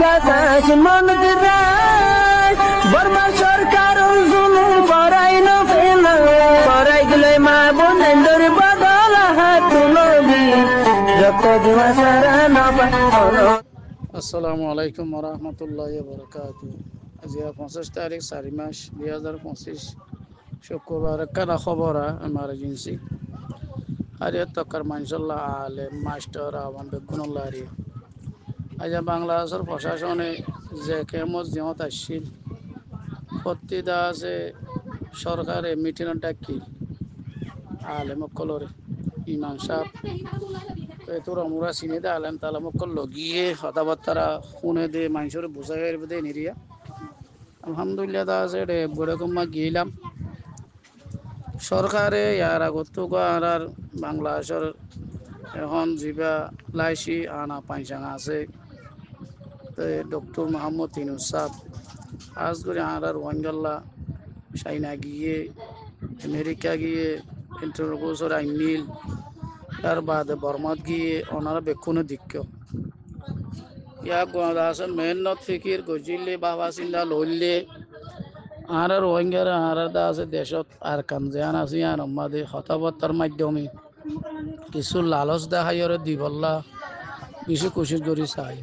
বাতাস মন দিরাই বর্মা সরকার জুলুম করাই না ফেলা করাই গেলে মা বোনেদের বদল হাত তুলবি যত দিবা সারা না পানো। আসসালামু আলাইকুম ওরহমতুল্লাহি ওয়াবারাকাতুহু। আজ 25 তারিখ 4 মাস 2025 শুক্রবার। কানা খবর এমার্জেন্সি আরিয়া তকার মানসল্লাহ আলে মাস্টার আওয়ান বেগুনুল্লাহি আজ বাংলাদেশের প্রশাসনে যে কেমত জিমত আসছিল প্রতিদা আছে সরকারে মিটিং ডাকি আলে মক্কলরে ইমাম সাহেব তোর আমরা চিনে দে আলেন তালা মক্কল লগিয়ে কথাবার্তা শুনে দে মানুষের বুঝাই দে নিরিয়া আলহামদুলিল্লাহ তা আছে রে বড়কম্মা গিয়েলাম সরকারে ইয়ার আগত আর বাংলাদেশের এখন যা লাইসি আনা পাঁচাঙা আছে ডক্টর মোহাম্মদ ইউনূস সাহেব আজ করে আর রোহিঙ্গাল্লা চাইনা গিয়ে আমেরিকা গিয়ে ইন্টারপোজর আইনিল তার বাদে বর্মাত গিয়ে ওনারা বেক্ষণে দিক্ষ ইয়াক আছে মেহনত ফিকির গজিলে বাবা চিন্তা লইলে আর রোহিঙ্গার আর আছে দেশত আর কাম যেন আছে আর আমাদের কথাবার্তার মাধ্যমে কিছু লালচ দেখাই দিবল্লা কিছু কোশিশ করি চাই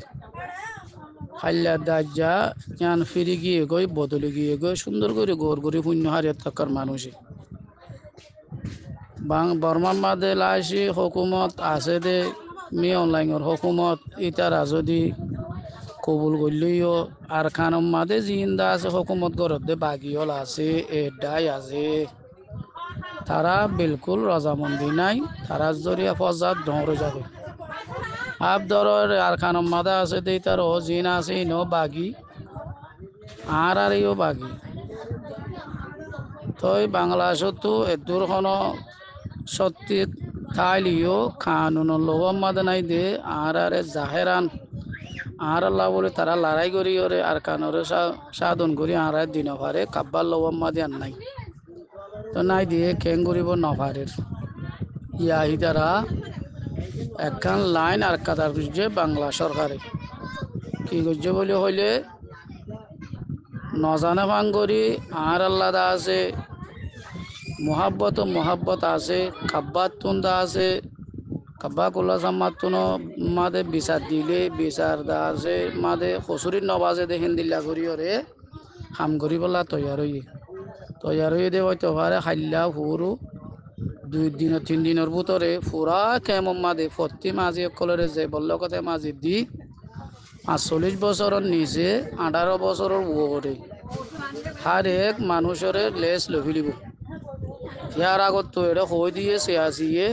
খাইলা দাজ্জা জ্ঞান ফিরি গিয়ে গই বদলে গিয়ে গই সুন্দর করে গোর করে শূন্য হারিয়ে থাকার মানুষে বর্মার মাদে লাইসি হকুমত আছে দে মি অনলাইনের হকুমত ইতারা যদি কবুল করলেও আর খানম মাদে জিন্দা আছে হকুমত গরত দে বাগিয়ল আছে এডাই আছে তারা বিলকুল রজামন্দি নাই তারা জরিয়া ফজাত ডর যাবে আব দরের আর খানম মাদা আছে দে তার ও জিন আছে ইনো বাগি আর ইও বাগি তই বাংলাদেশত তো এদুরখন সত্যি থাইলিও কানুন লওয়া মাদে নাই দে আর জাহেরান আর আল্লাহ বলে তারা লড়াই করি ওরে আর কানরে সাধন করি আর দিন পারে কাব্বার লওয়া মাদে আর নাই তো নাই দিয়ে কেং করিব নভারের ইয়াহি তারা একখান লাইন আর কাতার করছে বাংলা সরকারে কি করছে বলে হইলে নজানে ভাঙ করি আর আল্লাহ দা আছে মোহাব্বত আছে কাব্বাত তুন্দা আছে কাব্বা কোল্লা সাম্মাতুন মাদে বিচার দিলে বিচার দা আছে মাদে খসুরির নবাজে দে হিন্দিল্লা করি ওরে হাম করি বলা তৈয়ার হয়ে দে হয়তো পারে খাইলা ফুরু 2 দিন 3 দিনের ভিতরে পুরা কেমন মাদে প্রতি মাঝি কলরে যে বলল কথা মাঝি দি ৪৫ বছরের নিচে 18 বছরের ওপরে হার এক মানুষের লেস লভিলিব ইয়ার আগত তো এটা হয়ে দিয়েছে আসিয়ে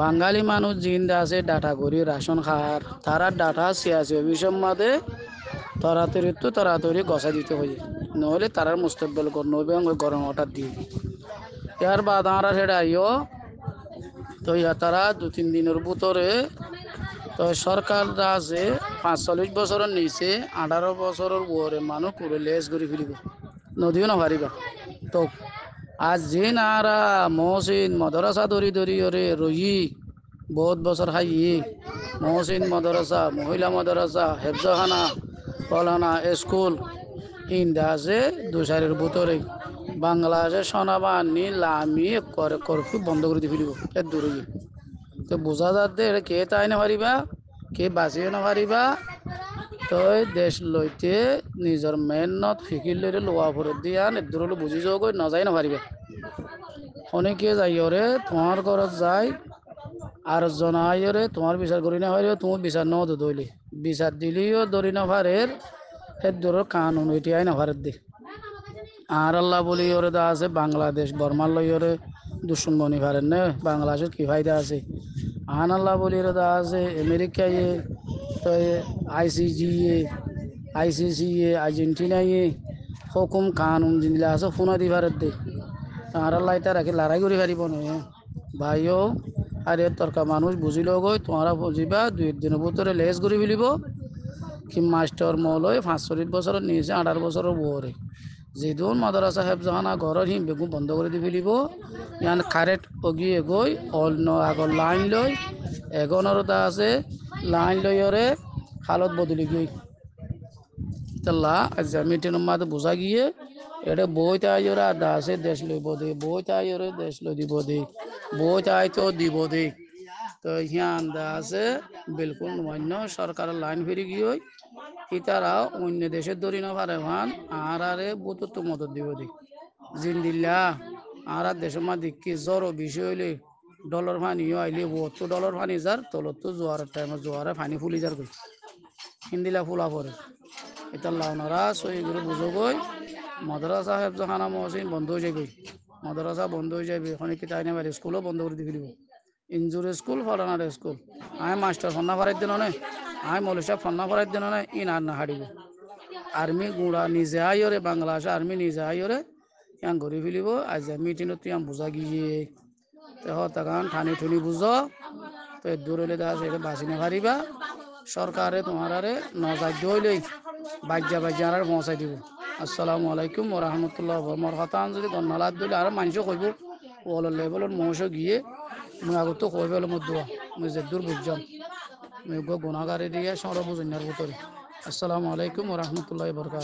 বাঙালি মানুষ জিন্দা আছে ডাটা করি রাশন খার তারা ডাটা সিয়াসি অভিষেক মাদে তাড়াতাড়ি গছা দিতে হয়ে নহলে তারার মুস্তকবেল নবে গরম হঠাৎ দিয়ে ইয়ার বাদ আমরা সেটা আইও তো তারা 2-3 দিনের ভিতরে তো সরকার আছে ৪৫ বছরের নিচে 18 বছরের ওরে মানুষ পুরো লেস করে ফেলিব নদীও না পারিবা তো আজ যে নারা মহসিন মদরসা দরি ওরে রহি বহুত বছর খাইয়ে মহসিন মদরসা মহিলা মদরসা হেফজখানা পলানা স্কুল ইন্দা আছে 2-4 ভিতরে বাংলাদেশে সোনাবাহিনী লামি করে করফিউ বন্ধ করে দিয়ে ফেলিব এর দূরে তো বোঝা যাচ্ছে এটা কে তাই না পারিবা কে বাঁচিয়ে না পারিবা তো দেশ লইতে নিজের মেহনত ফিকির লইলে লোয়া ফরত দিয়া দূর বুঝি যাও গই নযাই না পারিবা অনেকে যাই ওরে তোমার ঘরত যাই আর জনাই ওরে তোমার বিচার করি না পারিও তুমি বিচার ন দইলে বিচার দিলেও দরি না পারের সে দূর কানুন এটিয়াই না ভারত দে আর আল্লাহ বলি ওরে দা আছে বাংলাদেশ বর্মার লই ওরে দুশ্মন বনি পারেন না বাংলাদেশের কি ফায়দা আছে আন আল্লাহ বলি ওরে দা আছে আমেরিকা তো আইসিসি আর্জেন্টিনা হুকুম কানুন জিনিস আছে ফোনা দি ভারত দে আর আল্লাহ এটা রাখি লড়াই করে পারিব নয় ভাইও আর এর তরকা মানুষ বুঝিল গই তোমরা বুঝিবা 2 দিনের ভিতরে লেস করে ফেলিব কি মাস্টার মৌলই 45 বছরের নিচে 18 বছরের ওপরে যেদিন মাদ্রাসা হেফজখানা ঘরের হিম বেগুন বন্ধ করে দি ফেলিব ইয়ান কারেক্ট অগিয়ে গই অন্য আগর লাইন লই এগনের দা আছে লাইন লইরে হালত বদলি গই ইস্তাল্লা আজ মিটিং মাঝে বোঝা গিয়ে এটা বই তাইরে আদা আছে দেশ লইব দে বই তাইরে দেশ লই দিব দে বই তাই তো দিব দে তো হিয়া আন্দা আছে বিলকুল নমান্য সরকারের লাইন ফিরে গিয়ে ইতারা অন্য দেশের দরি না পারে ভান আর আরে বুতুত্ব মদত দিব দি জিন্দিল্লা আর দেশের মা দেখি জ্বর বিষয় হইলে ডলার ফানিও আইলে তো ডলার ফানি যার তলত তো জোয়ারের টাইমে জোয়ারে ফানি ফুলি যার কই হিন্দিলা ফুলা পরে এটা লাউনারা সই করে বুঝো গই মাদ্রাসা হেফজখানা মহসিন বন্ধ হয়ে যাবে মাদ্রাসা বন্ধ হয়ে যাবে এখন কি তাই না স্কুলও বন্ধ করে দিয়ে দিব ইনজুর স্কুল ফলানার স্কুল আমি মাস্টার ফন্না ফরাই দিন নে আমি মৌলী সাহেব ফন্না ফরাই দিন নে ইন আর না হারিব আর্মি গুঁড়া নিজে আইরে বাংলাদেশ আর্মি নিজে আইরে ইয়াং ঘুরি ফেলিব আজ মিটিংত তুই বুঝা গিয়ে তাকান ঠানি ঠুনি বুঝো তো দূরে দেখা সেটা বাঁচি না পারিবা সরকারে তোমার নজার হইলেই বাজ্যা বাজ্যা আর পৌঁছাই দিব আসসালামু আলাইকুম রহমতুল্লাহ মোর কথা যদি গন্নালাত দিলে আর মানুষ কইব ওল লেভেলত মৌস গিয়ে মুই আগত কই পেলো মোর দোয়া মুই যে দূর বুঝলাম মুই গুণাগারে দিয়ে সর বুঝিনার ভিতরে আসসালামু আলাইকুম রহমতুল্লাহ বরকাত